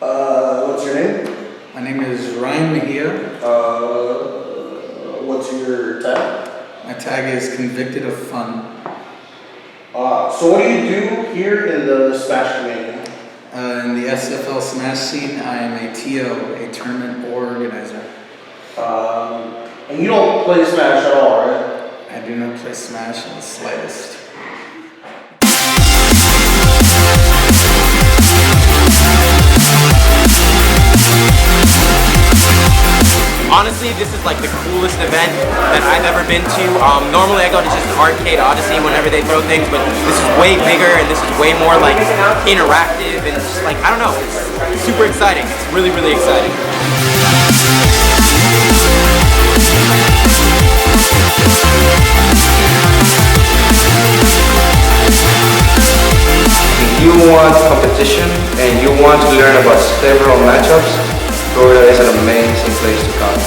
What's your name? My name is Ryan Mejia. What's your tag? My tag is convicted of fun. So what do you do here in the Smash community? In the SFL Smash scene, I am a TO, a tournament organizer. And you don't play Smash at all, right? I do not play Smash in the slightest. Honestly, this is like the coolest event that I've ever been to. Normally I go to just Arcade Odyssey whenever they throw things, but this is way bigger and this is way more like interactive and just like, I don't know, it's super exciting. It's really, really exciting. If you want competition and you want to learn about several matchups, Florida is an amazing place to come.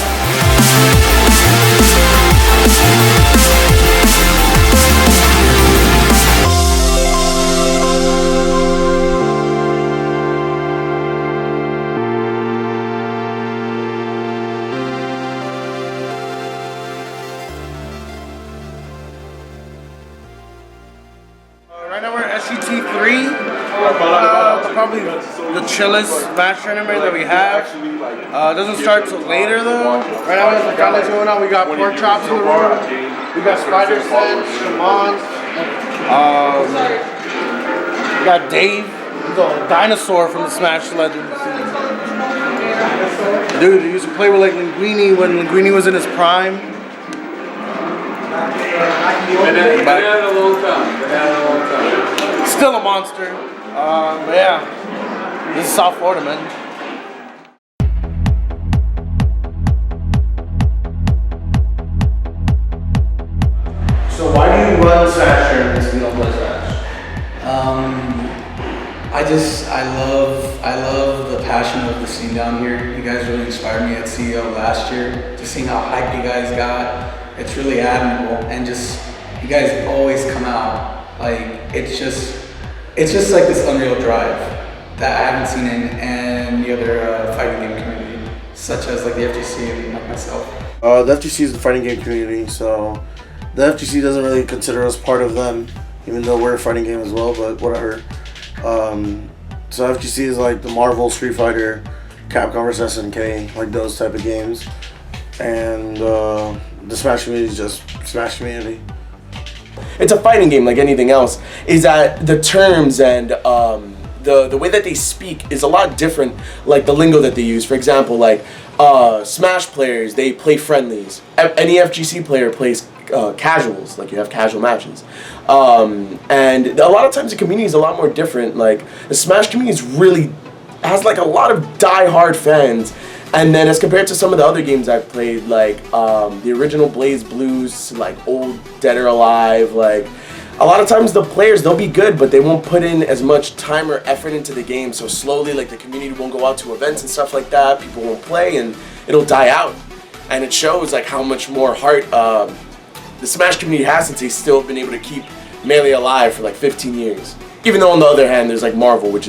Right now we're at SCT3, probably the chillest Smash tournament that we have. It doesn't start till later though. Right now we have the finals going on. We got pork chops in the room. We got spider sense, shamans. We got Dave. He's a dinosaur from the Smash Legends. Dude, he used to play with like Linguini when Linguini was in his prime. Been at a long time. Still a monster. But yeah, this is South Florida, man. So why do you run Smash tournaments if you don't play Smash? I love the passion of the scene down here. You guys really inspired me at CEO last year. Just seeing how hyped you guys got, it's really admirable. And just, you guys always come out. Like, it's just like this unreal drive that I haven't seen in any other fighting game community, such as like the FGC and like myself. The FGC is the fighting game community, so the FGC doesn't really consider us part of them, even though we're a fighting game as well, but whatever. So FGC is like the Marvel, Street Fighter, Capcom vs SNK, like those type of games. And the Smash community is just Smash community. It's a fighting game like anything else, is that the terms and the way that they speak is a lot different, like the lingo that they use. For example, like Smash players, they play friendlies. Any FGC player plays casuals, like you have casual matches. And a lot of times the community is a lot more different. Like the Smash community has like a lot of die-hard fans. And then as compared to some of the other games I've played, like the original Blaze Blues, like old Dead or Alive, like a lot of times the players, they'll be good, but they won't put in as much time or effort into the game. So slowly, like the community won't go out to events and stuff like that. People won't play and it'll die out. And it shows like how much more heart the Smash community has, since they still have been able to keep Melee alive for like 15 years. Even though on the other hand, there's like Marvel, which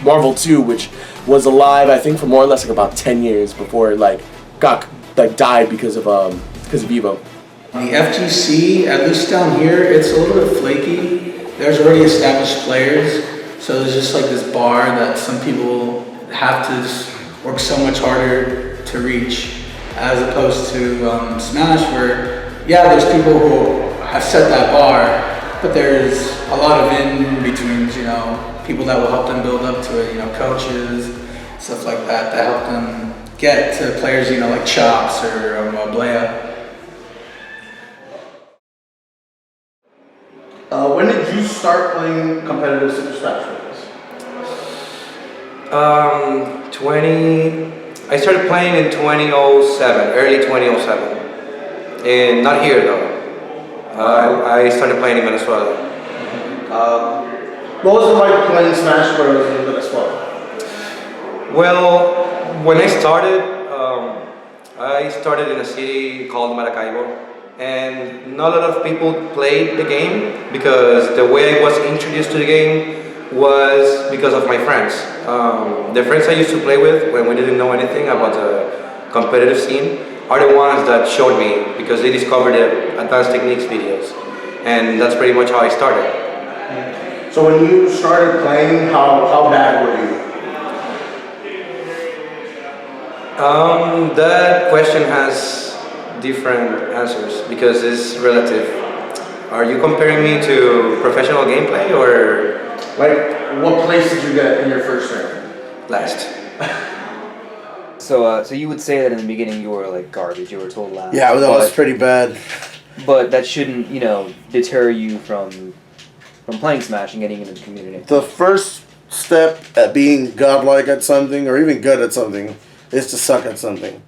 Marvel 2, which was alive, I think, for more or less like about 10 years before it like died because of Evo. The FGC, at least down here, it's a little bit flaky. There's already established players, so there's just like this bar that some people have to just work so much harder to reach, as opposed to Smash, where yeah, there's people who have set that bar, but there's a lot of in-betweens, you know, people that will help them build up to it, you know, coaches, stuff like that help them get to players, you know, like Chops or Blea. When did you start playing competitive Super Smash Bros? I started playing in 2007, early 2007. And not here though. I started playing in Venezuela. What was it like playing Smash Bros in Venezuela? Well, when I started in a city called Maracaibo, and not a lot of people played the game because the way I was introduced to the game was because of my friends. The friends I used to play with when we didn't know anything about the competitive scene are the ones that showed me because they discovered the advanced techniques videos. And that's pretty much how I started. So when you started playing, how bad were you? That question has different answers because it's relative. Are you comparing me to professional gameplay or? Like, what place did you get in your first rank? Last. So you would say that in the beginning you were like garbage, you were told last. Yeah, that was pretty bad. But that shouldn't, deter you from playing Smash and getting into the community. The first step at being godlike at something, or even good at something, is to suck at something.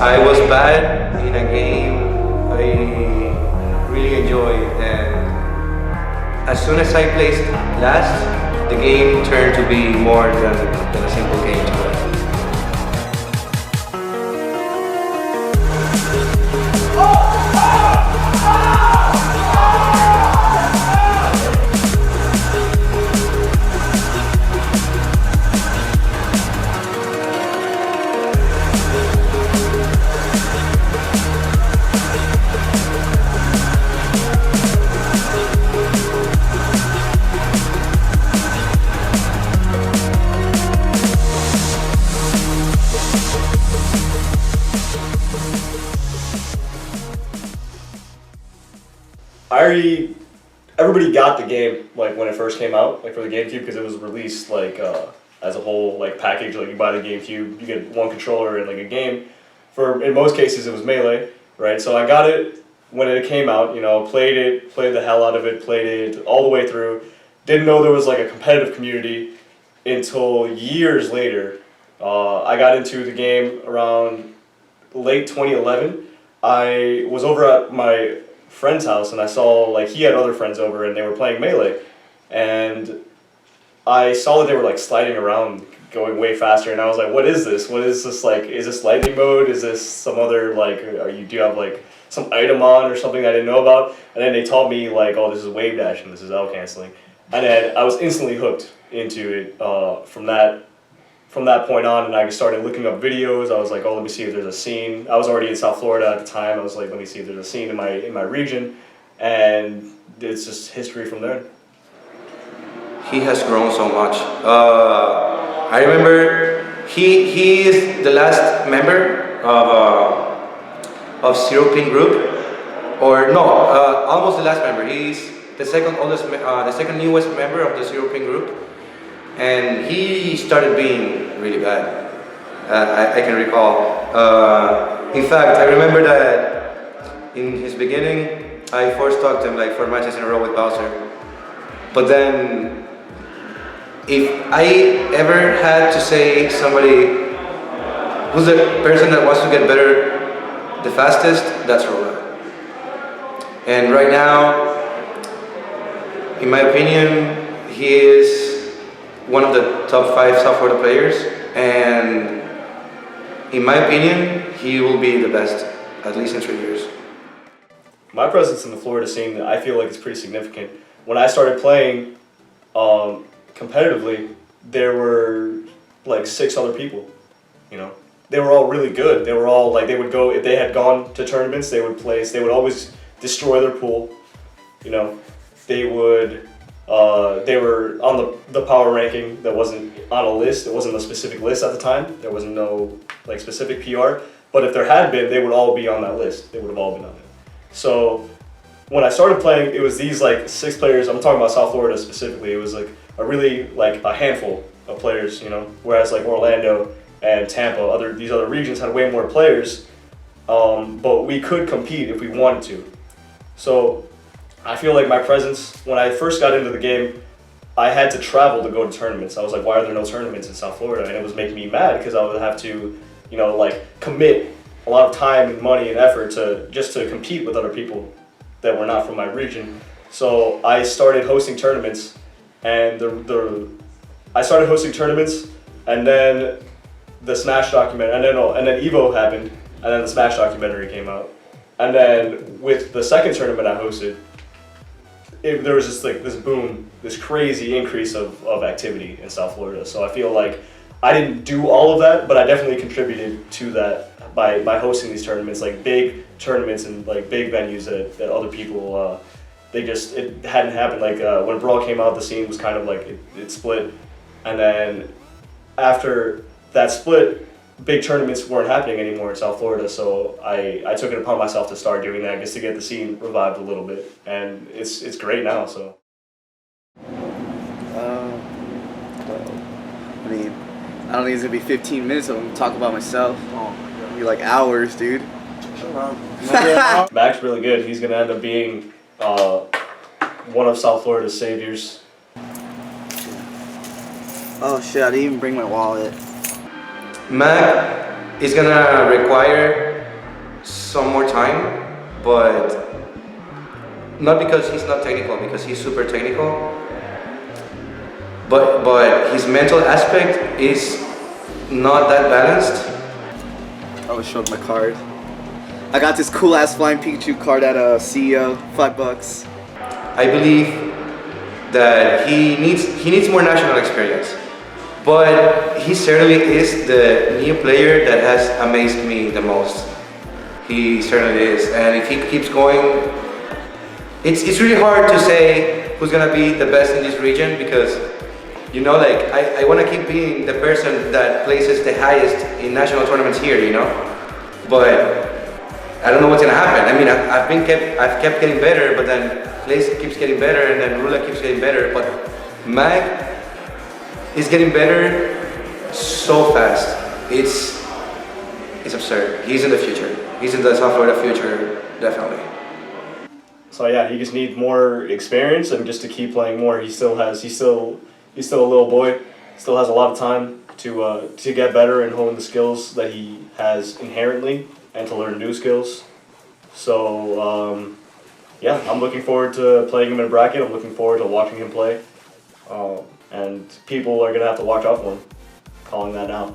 I was bad in a game I really enjoyed, and as soon as I placed last, the game turned to be more than a simple game to play. Everybody got the game like when it first came out, like for the GameCube, because it was released like as a whole like package. Like you buy the GameCube, you get one controller and like a game. In most cases it was Melee, right? So I got it when it came out. Played the hell out of it, played it all the way through. Didn't know there was like a competitive community until years later. I got into the game around late 2011. I was over at my friend's house and I saw like he had other friends over and they were playing Melee, and I saw that they were like sliding around going way faster, and I was like, what is this? What is this, like, is this lightning mode? Is this some other like, do you have like some item on or something I didn't know about? And then they taught me like, oh, this is wave dash and this is L canceling, and then I was instantly hooked into it from that point on, and I started looking up videos. I was like, oh, let me see if there's a scene. I was already in South Florida at the time. I was like, let me see if there's a scene in my region, and it's just history from there. He has grown so much. I remember he is the last member of Zero Pin Group, or no, almost the last member. He's the second oldest, the second newest member of the Zero Pin Group. And he started being really bad. I can recall. In fact, I remember that in his beginning, I first talked to him like 4 matches in a row with Bowser. But then, if I ever had to say somebody who's the person that wants to get better the fastest, that's Rola. And right now, in my opinion, he is one of the top 5 South Florida players, and in my opinion, he will be the best, at least in 3 years. My presence in the Florida scene, I feel like, is pretty significant. When I started playing competitively, there were like 6 other people, They were all really good. They were all like, they would go, if they had gone to tournaments, they would place, they would always destroy their pool, they were on the power ranking that wasn't on a list. It wasn't a specific list at the time. There was no like specific PR. But if there had been, they would all be on that list. They would have all been on it. So when I started playing, it was these like 6 players. I'm talking about South Florida specifically. It was like a handful of players, Whereas like Orlando and Tampa, these other regions had way more players. But we could compete if we wanted to. So I feel like my presence, when I first got into the game, I had to travel to go to tournaments. I was like, why are there no tournaments in South Florida? And it was making me mad because I would have to, commit a lot of time and money and effort to compete with other people that were not from my region. So I started hosting tournaments, and I started hosting tournaments, and then the Smash documentary, and then Evo happened, and then the Smash documentary came out, and then with the second tournament I hosted, there was just like this boom, this crazy increase of activity in South Florida. So I feel like I didn't do all of that, but I definitely contributed to that by hosting these tournaments, like big tournaments and like big venues that other people, it hadn't happened. Like when Brawl came out, the scene was kind of like, it split. And then after that split, big tournaments weren't happening anymore in South Florida, so I took it upon myself to start doing that just to get the scene revived a little bit, and it's great now. So. Well, I mean, I don't think it's gonna be 15 minutes of them talk about myself. It'll be like hours, dude. Mac's really good. He's gonna end up being one of South Florida's saviors. Oh shit! I didn't even bring my wallet. Mac is gonna require some more time, but not because he's not technical, because he's super technical. But his mental aspect is not that balanced. I was showing my card. I got this cool ass Flying Pikachu card at a CEO, $5. I believe that he needs more national experience. But he certainly is the new player that has amazed me the most. He certainly is, and if he keeps going, it's really hard to say who's gonna be the best in this region, because like I want to keep being the person that places the highest in national tournaments here, but I don't know what's gonna happen. I mean, I've kept getting better, but then Place keeps getting better, and then Rula keeps getting better, but Mag is getting better so fast. It's absurd. He's in the future. He's in the South Florida future, definitely. So yeah, he just needs more experience and just to keep playing more. He's still a little boy. Still has a lot of time to get better and hone the skills that he has inherently and to learn new skills. So yeah, I'm looking forward to playing him in a bracket. I'm looking forward to watching him play. And people are gonna have to watch out for him. Calling that now.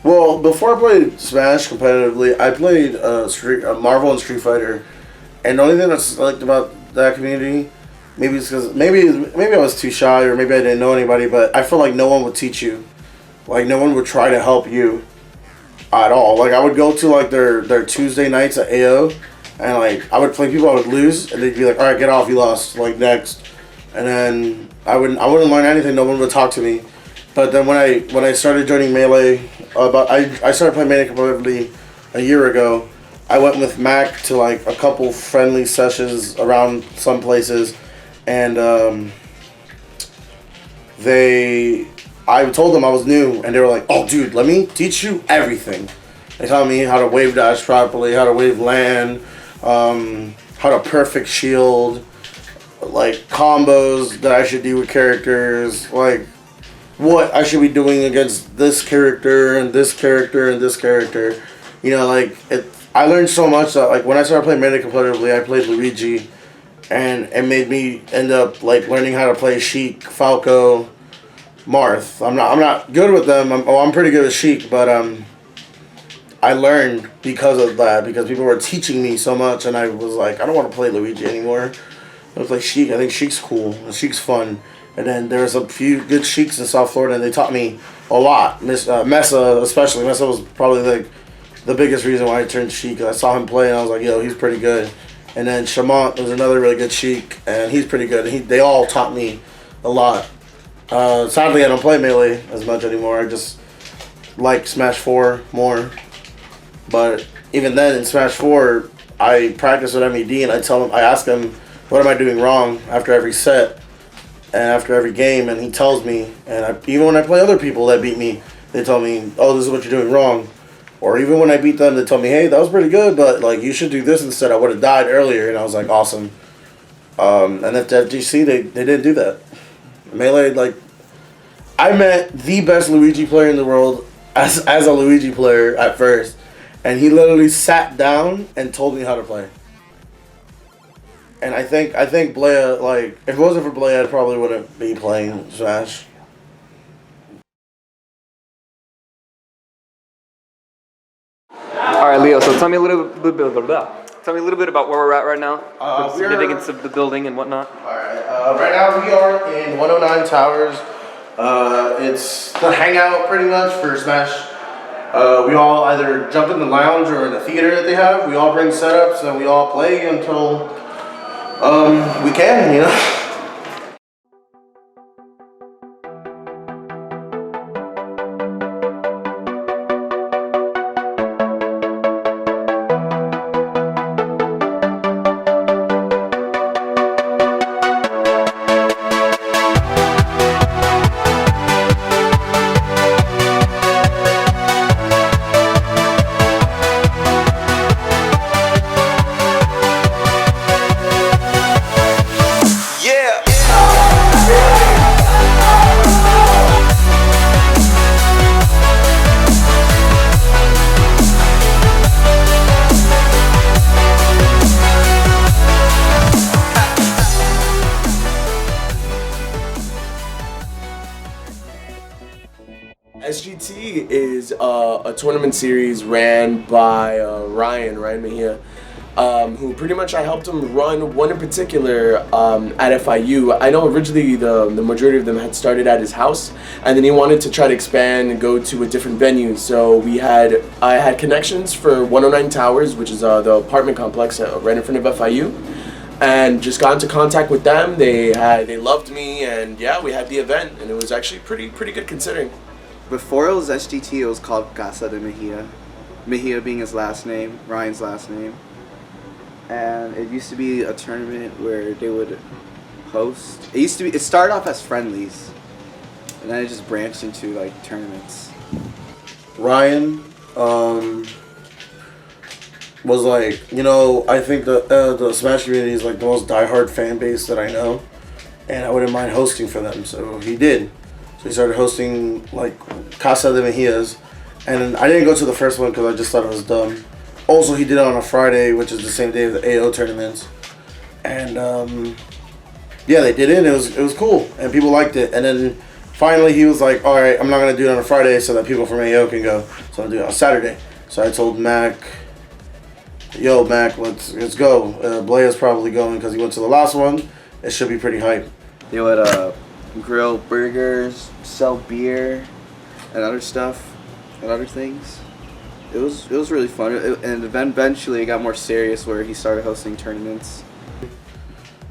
Well, before I played Smash competitively, I played Marvel and Street Fighter, and the only thing that's liked about that community, maybe it's because maybe I was too shy, or maybe I didn't know anybody, but I feel like no one would teach you, like no one would try to help you at all. Like I would go to like their Tuesday nights at AO, and like I would play people I would lose, and they'd be like, "All right, get off, you lost." Like next, and then I wouldn't learn anything. No one would talk to me. But then when I started joining Melee, I started playing Melee competitively a year ago. I went with Mac to like a couple friendly sessions around some places, and I told them I was new, and they were like, "Oh, dude, let me teach you everything." They taught me how to wave dash properly, how to wave land, how to perfect shield, like combos that I should do with characters, like what I should be doing against this character and this character and this character. I learned so much that like when I started playing Melee competitively, I played Luigi, and it made me end up like learning how to play Sheik, Falco, Marth. I'm not good with them. I'm pretty good with Sheik, but I learned because of that, because people were teaching me so much, and I was like, I don't want to play Luigi anymore. I was like, Sheik. I think Sheik's cool. Sheik's fun. And then there's a few good Sheiks in South Florida, and they taught me a lot. Mesa especially. Mesa was probably like the biggest reason why I turned Sheik. I saw him play, and I was like, yo, he's pretty good. And then Shamant was another really good Sheik, and he's pretty good. They all taught me a lot. Sadly, I don't play Melee as much anymore. I just like Smash 4 more. But even then, in Smash 4, I practice with MED, and I ask him, what am I doing wrong after every set and after every game, and he tells me. And even when I play other people that beat me, they tell me, oh, this is what you're doing wrong. Or even when I beat them, they tell me, hey, that was pretty good, but like you should do this instead. I would have died earlier. And I was like, awesome. And at FGC, they didn't do that. Melee, like, I met the best Luigi player in the world as a Luigi player at first, and he literally sat down and told me how to play. And I think Blea, like, if it wasn't for Blea, I probably wouldn't be playing Smash. All right, Leo. So tell me a little bit. Tell me a little bit about where we're at right now. The significance of the building and whatnot. All right. Right now we are in 109 Towers. It's the hangout pretty much for Smash. We all either jump in the lounge or in the theater that they have. We all bring setups and we all play until we can, you know. SGT is a tournament series ran by Ryan Mejia, who pretty much I helped him run one in particular at FIU. I know originally the majority of them had started at his house, and then he wanted to try to expand and go to a different venue. So I had connections for 109 Towers, which is the apartment complex right in front of FIU, and just got into contact with them. They loved me, and yeah, we had the event, and it was actually pretty good considering. Before it was SGT, it was called Casa de Mejia. Mejia being his last name, Ryan's last name. And it used to be a tournament where they would host. It started off as friendlies, and then it just branched into like tournaments. Ryan was like, you know, I think the Smash community is like the most diehard fan base that I know, and I wouldn't mind hosting for them. So he did. So he started hosting like Casa de Mejias, and I didn't go to the first one because I just thought it was dumb. Also, he did it on a Friday, which is the same day of the AO tournaments, and yeah, they did it. It was cool, and people liked it. And then finally, he was like, "All right, I'm not gonna do it on a Friday so that people from AO can go. So I'm gonna do it on Saturday." So I told Mac, "Yo, Mac, let's go." Blaya's probably going because he went to the last one. It should be pretty hype. They would grill burgers, sell beer, and other stuff, and other things. It was really fun, and eventually it got more serious where he started hosting tournaments.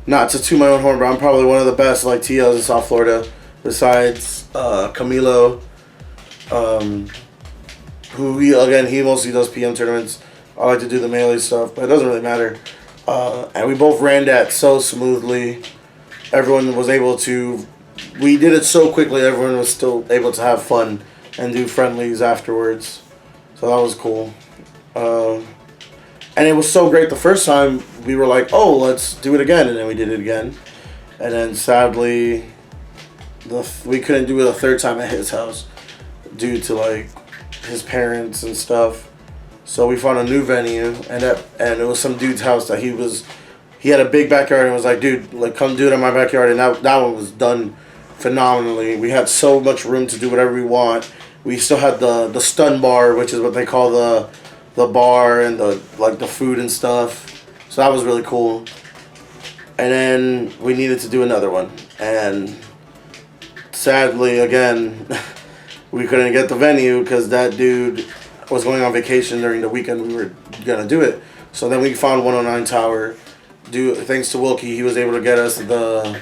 Not to toot my own horn, but I'm probably one of the best like TLs in South Florida, besides Camilo, who he mostly does PM tournaments. I like to do the melee stuff, but it doesn't really matter. And we both ran that so smoothly. Everyone was able to. We did it so quickly. Everyone was still able to have fun and do friendlies afterwards. So that was cool. And it was so great the first time. We were like, oh, let's do it again. And then we did it again. And then sadly, we couldn't do it a third time at his house due to like his parents and stuff. So we found a new venue, and it was some dude's house that he had a big backyard and was like, dude, like come do it in my backyard. And that one was done phenomenally. We had so much room to do whatever we want. We still had the stun bar, which is what they call the bar and the food and stuff. So that was really cool. And then we needed to do another one. And sadly, again, we couldn't get the venue because that dude was going on vacation during the weekend we were going to do it. So then we found 109 Tower. Thanks to Wilkie, he was able to get us the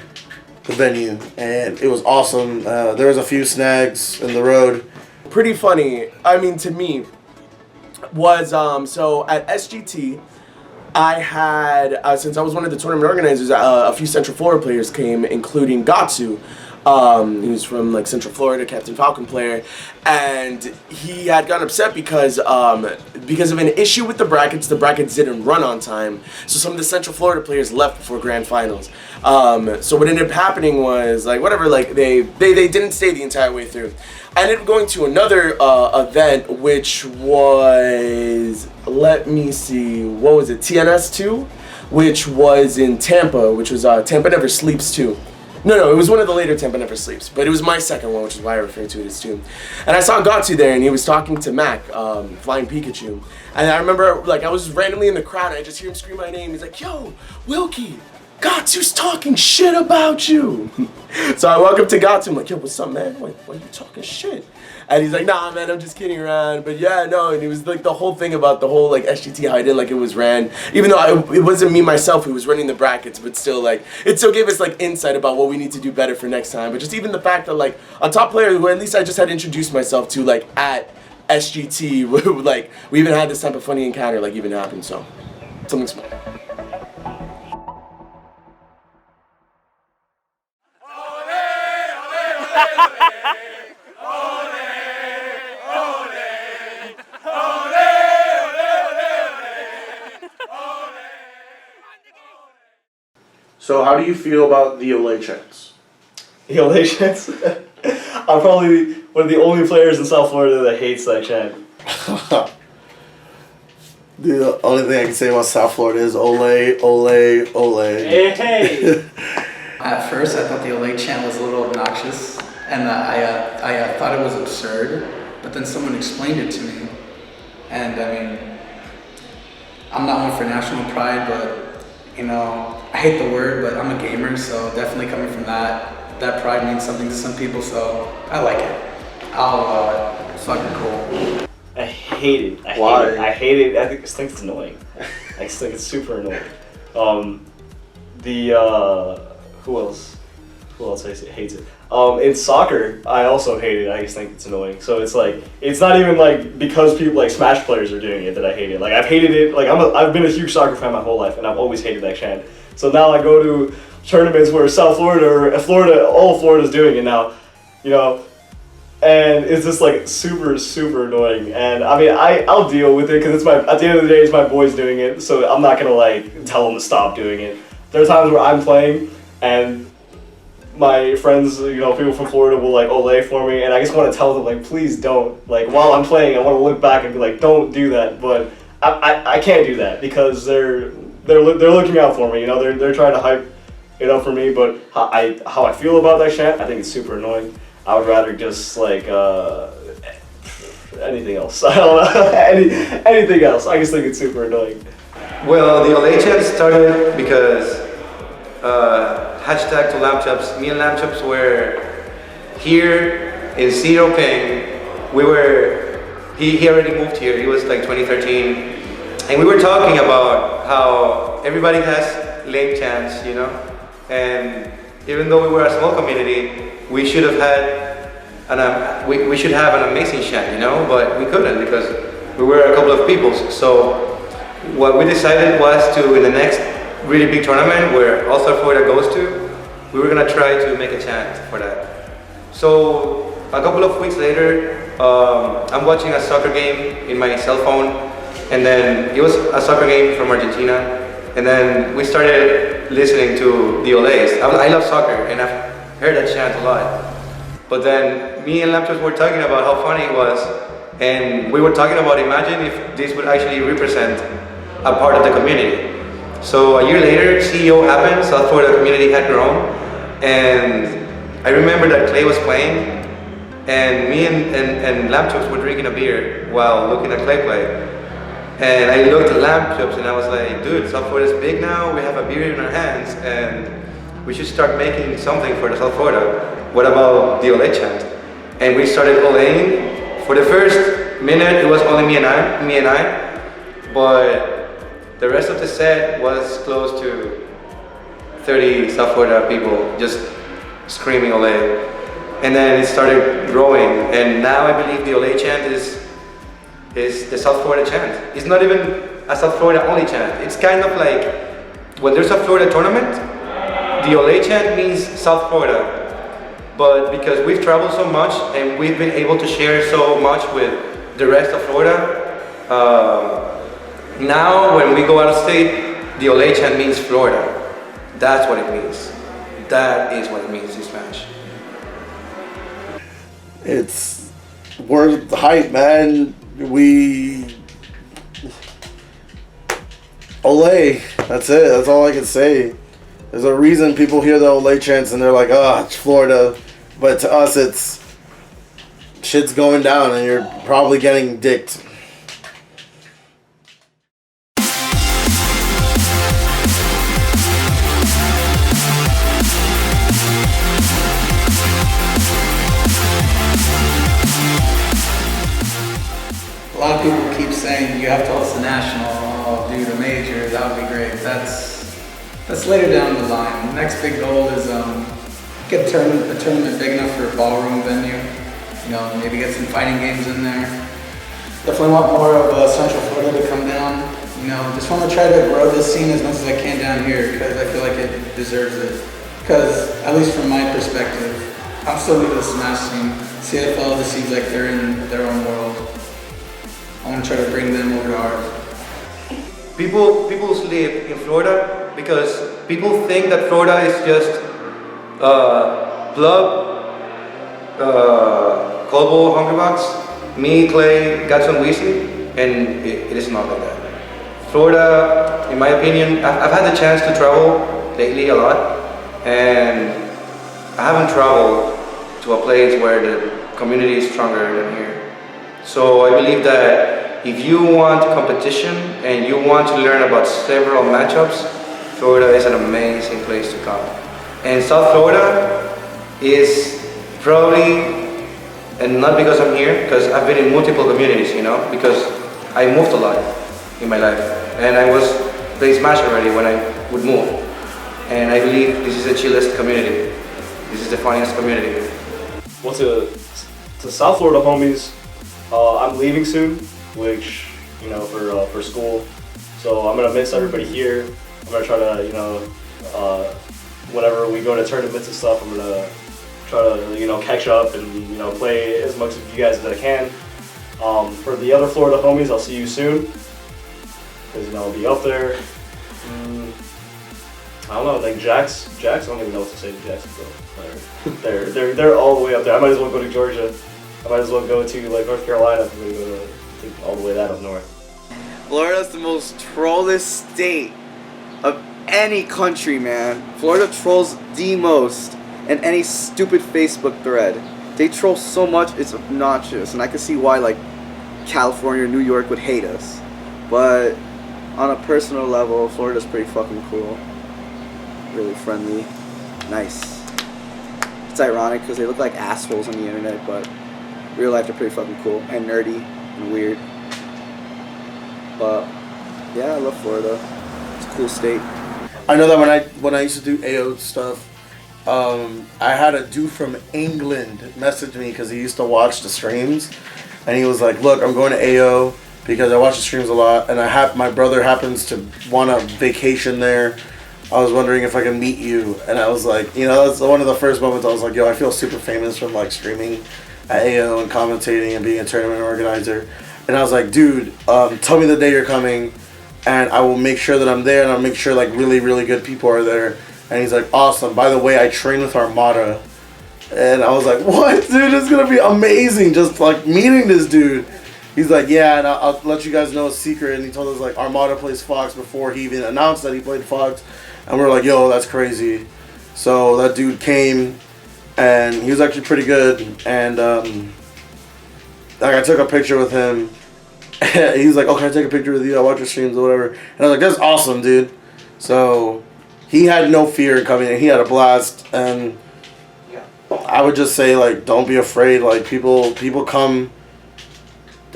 venue. And it was awesome. There was a few snags in the road. Pretty funny, I mean, to me, was, so at SGT, I had, since I was one of the tournament organizers, a few Central Florida players came, including Gatsu. He was from like Central Florida, Captain Falcon player, and he had gotten upset because of an issue with the brackets didn't run on time, so some of the Central Florida players left before grand finals. So what ended up happening was like whatever, like they didn't stay the entire way through. I ended up going to another event, which was, let me see, what was it, TNS2, which was in Tampa, which was Tampa Never Sleeps 2. No, it was one of the later Tempa Never Sleeps, but it was my second one, which is why I refer to it as 2. And I saw Gatsu there, and he was talking to Mac, Flying Pikachu. And I remember, like, I was randomly in the crowd, and I just hear him scream my name. He's like, yo, Wilkie, Gatsu's talking shit about you. So I walk up to Gatsu, I'm like, yo, what's up, man? Why are you talking shit? And he's like, nah, man, I'm just kidding around. But yeah, no, and it was like the whole thing about the whole like SGT, how I did like it was ran. Even though it wasn't me myself who was running the brackets, but still like, it still gave us like insight about what we need to do better for next time. But just even the fact that like a top player who at least I just had introduced myself to like at SGT, like we even had this type of funny encounter like even happen, so something small. So how do you feel about the Olay chants? The Olay chants? I'm probably one of the only players in South Florida that hates that chant. The only thing I can say about South Florida is Olay, Olay, Olay. Hey! At first, I thought the Olay chant was a little obnoxious, and I thought it was absurd, but then someone explained it to me. And I mean, I'm not one for national pride, but you know, I hate the word, but I'm a gamer, so definitely coming from that pride means something to some people, so I like it. I'll allow it. It's fucking cool. I hate it. Why? I hate it. I just think it's annoying. I just think it's super annoying. Who else? Who else hates it? In soccer, I also hate it. I just think it's annoying. So it's like, it's not even like because people like Smash players are doing it that I hate it. Like I've hated it. Like I've been a huge soccer fan my whole life, and I've always hated that chant. So now I go to tournaments where South Florida or Florida, all of Florida's doing it now, you know, and it's just like super annoying. And I mean, I'll deal with it because at the end of the day, it's my boys doing it. So I'm not gonna like tell them to stop doing it. There are times where I'm playing and my friends, you know, people from Florida will like Olay for me, and I just want to tell them like, please don't. Like while I'm playing, I want to look back and be like, don't do that. But I can't do that because they're looking out for me. You know, they're trying to hype it up for me. But how I feel about that chant, I think it's super annoying. I would rather just like anything else. I don't know, anything else. I just think it's super annoying. Well, the Olay chant started because hashtag to Laptops. Me and Laptops were here in Zero Ping. He already moved here. He was like 2013. And we were talking about how everybody has lame chants, you know? And even though we were a small community, we should have had we should have an amazing chant, you know? But we couldn't because we were a couple of people. So what we decided was to, in the next really big tournament where all South Florida goes to, we were gonna try to make a chant for that. So a couple of weeks later, I'm watching a soccer game in my cell phone, and then it was a soccer game from Argentina, and then we started listening to the Olays. I love soccer, and I've heard that chant a lot. But then me and Laptops were talking about how funny it was, and we were talking about imagine if this would actually represent a part of the community. So a year later, CEO happened, South Florida community had grown, and I remember that Clay was playing, and me and Laptops were drinking a beer while looking at Clay play. And I looked at Laptops and I was like, dude, South Florida's big now, we have a beer in our hands, and we should start making something for the South Florida. What about the Olay chant? And we started Olaying. For the first minute, it was only me and I, but the rest of the set was close to 30 South Florida people just screaming Olay. And then it started growing, and now I believe the Olay chant is the South Florida chant. It's not even a South Florida only chant. It's kind of like when there's a Florida tournament, the Olay chant means South Florida. But because we've traveled so much and we've been able to share so much with the rest of Florida, now when we go out of state, the Olay chant means Florida. That's what it means. That is what it means in Spanish. We're the hype, man. Olay. That's it. That's all I can say. There's a reason people hear the Olay chants and they're like, oh, it's Florida. But to us, it's shit's going down and you're probably getting dicked. A lot of people keep saying you have to host a national, oh, dude, a major, that would be great. That's later down the line. The next big goal is get a tournament big enough for a ballroom venue. You know, maybe get some fighting games in there. Definitely want more of Central Florida to come down. You know, just want to try to grow this scene as much as I can down here because I feel like it deserves it. Because, at least from my perspective, I'm still new to the Smash scene. CFL just seems like they're in their own world. I want to try to bring them over to ours. People sleep in Florida because people think that Florida is just Plug, Colbo, Hungrybox, me, Clay, Gatson, Weezy, and it is not like that. Florida, in my opinion, I've had the chance to travel lately a lot, and I haven't traveled to a place where the community is stronger than here. So I believe that if you want competition and you want to learn about several matchups, Florida is an amazing place to come. And South Florida is probably, and not because I'm here, because I've been in multiple communities, you know, because I moved a lot in my life. And I was playing Smash already when I would move. And I believe this is the chillest community. This is the funniest community. Well, to South Florida homies, I'm leaving soon, which, you know, for school. So I'm gonna miss everybody here. I'm gonna try to, you know, whenever we go to tournaments and stuff, I'm gonna try to, you know, catch up and, you know, play as much of you guys as I can. For the other Florida homies, I'll see you soon, because, you know, I'll be up there. I don't know, like Jax, I don't even know what to say to Jacksonville. They're all the way up there. I might as well go to Georgia. I might as well go to like North Carolina if I'm gonna go to all the way that up north. Florida's the most trollest state of any country, man. Florida trolls the most in any stupid Facebook thread. They troll so much, it's obnoxious, and I can see why like California or New York would hate us. But on a personal level, Florida's pretty fucking cool. Really friendly, nice. It's ironic because they look like assholes on the internet, but real life they're pretty fucking cool and nerdy and weird. But yeah, I love Florida. It's a cool state. I know that when I used to do AO stuff, I had a dude from England message me because he used to watch the streams, and he was like, "Look, I'm going to AO because I watch the streams a lot, and my brother happens to want a vacation there. I was wondering if I can meet you." And I was like, you know, that's one of the first moments I was like, yo, I feel super famous from like streaming at AO and commentating and being a tournament organizer. And I was like, dude, tell me the day you're coming and I will make sure that I'm there, and I'll make sure like really, really good people are there. And he's like, awesome. By the way, I train with Armada. And I was like, what, dude? It's going to be amazing just like meeting this dude. He's like, yeah, and I'll let you guys know a secret. And he told us like Armada plays Fox before he even announced that he played Fox. And we were like, yo, that's crazy. So that dude came, and he was actually pretty good. And like I took a picture with him. He's like, oh, can I take a picture with you? I watch your streams or whatever. And I was like, that's awesome, dude. So he had no fear coming in. He had a blast. And I would just say, like, don't be afraid. Like, people come.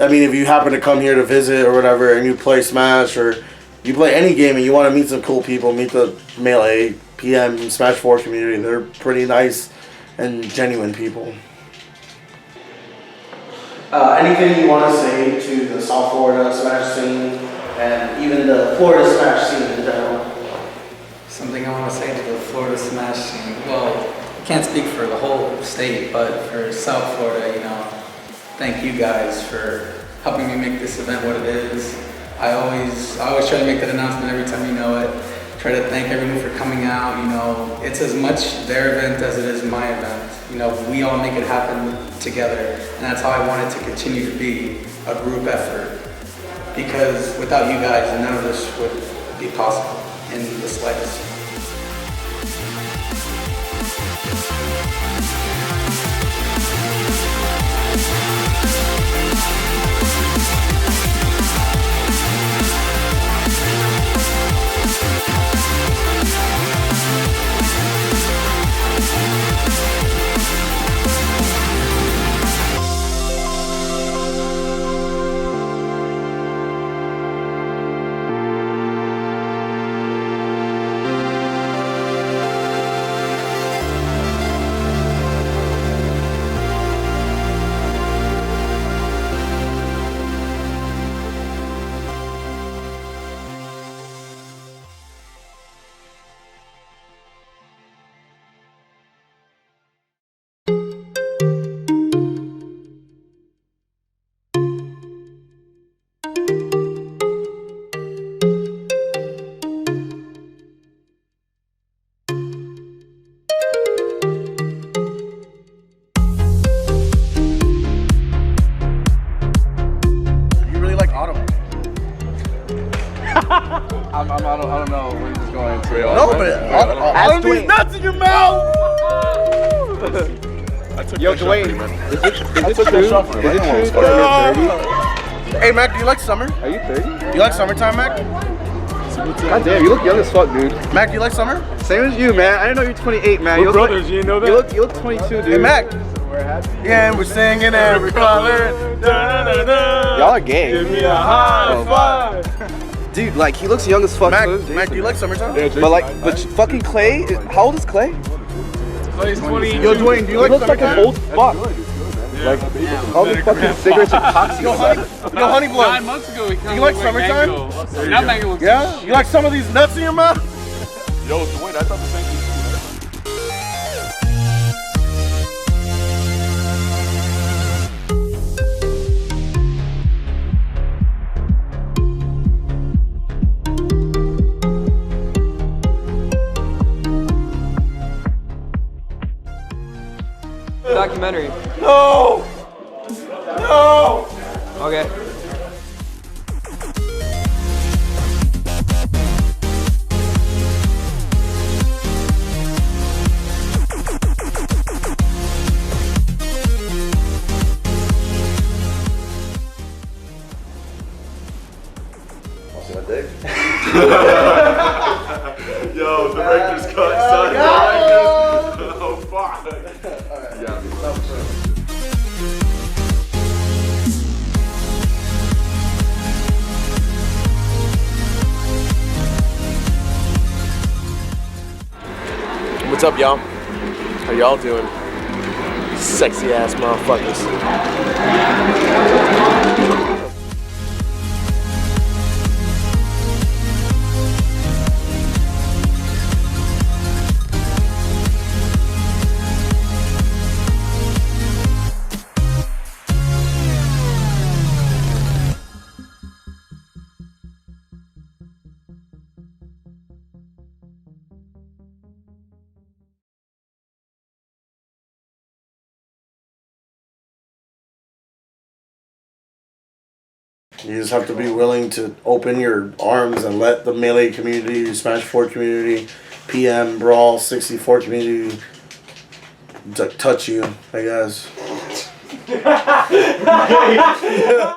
I mean, if you happen to come here to visit or whatever, and you play Smash or you play any game and you want to meet some cool people, meet the Melee, PM, Smash 4 community. They're pretty nice and genuine people. Anything you want to say to the South Florida Smash scene and even the Florida Smash scene in general? Something I want to say to the Florida Smash scene. Well, I can't speak for the whole state, but for South Florida, you know, thank you guys for helping me make this event what it is. I always try to make that announcement every time you know it. Try to thank everyone for coming out. You know, it's as much their event as it is my event. You know, we all make it happen together, and that's how I want it to continue to be, a group effort. Because without you guys, none of this would be possible in the slightest. don't know where this is going to. No, but all of these nuts in your mouth. Yo, Dwayne, is it true? Is it true that you're 30? Hey, Mac, do you like summer? Are you 30? You like summertime, Mac? God damn, you look young as fuck, dude. Mac, do you like summer? Same as you, man. I didn't know you're 28, man. We're brothers, you didn't know that? You look 22, dude. Hey, Mac. Yeah, and we're singing every color. Y'all are gay. Give me a high five. Dude, like, he looks young as fuck. Mac, So does Mac, do you like summertime? Yeah, but fucking Clay, how old is Clay? Clay's 20. Yo, Dwayne, do you He like looks like summertime? an old fuck. Like, all the fucking cigarettes are toxic. Yo, honey blood. 9 months ago, he kind of You like looked summertime? Mango. Not Mango looks Yeah? You like some of these nuts in your mouth? Yo, Dwayne, I thought the same thing. Documentary. No! No! Okay. Yo, director's cut, son. Oh, fuck. What's up, y'all? How y'all doing? Sexy ass motherfuckers. You just have to be willing to open your arms and let the Melee community, Smash 4 community, PM, Brawl, 64 community touch you, I guess.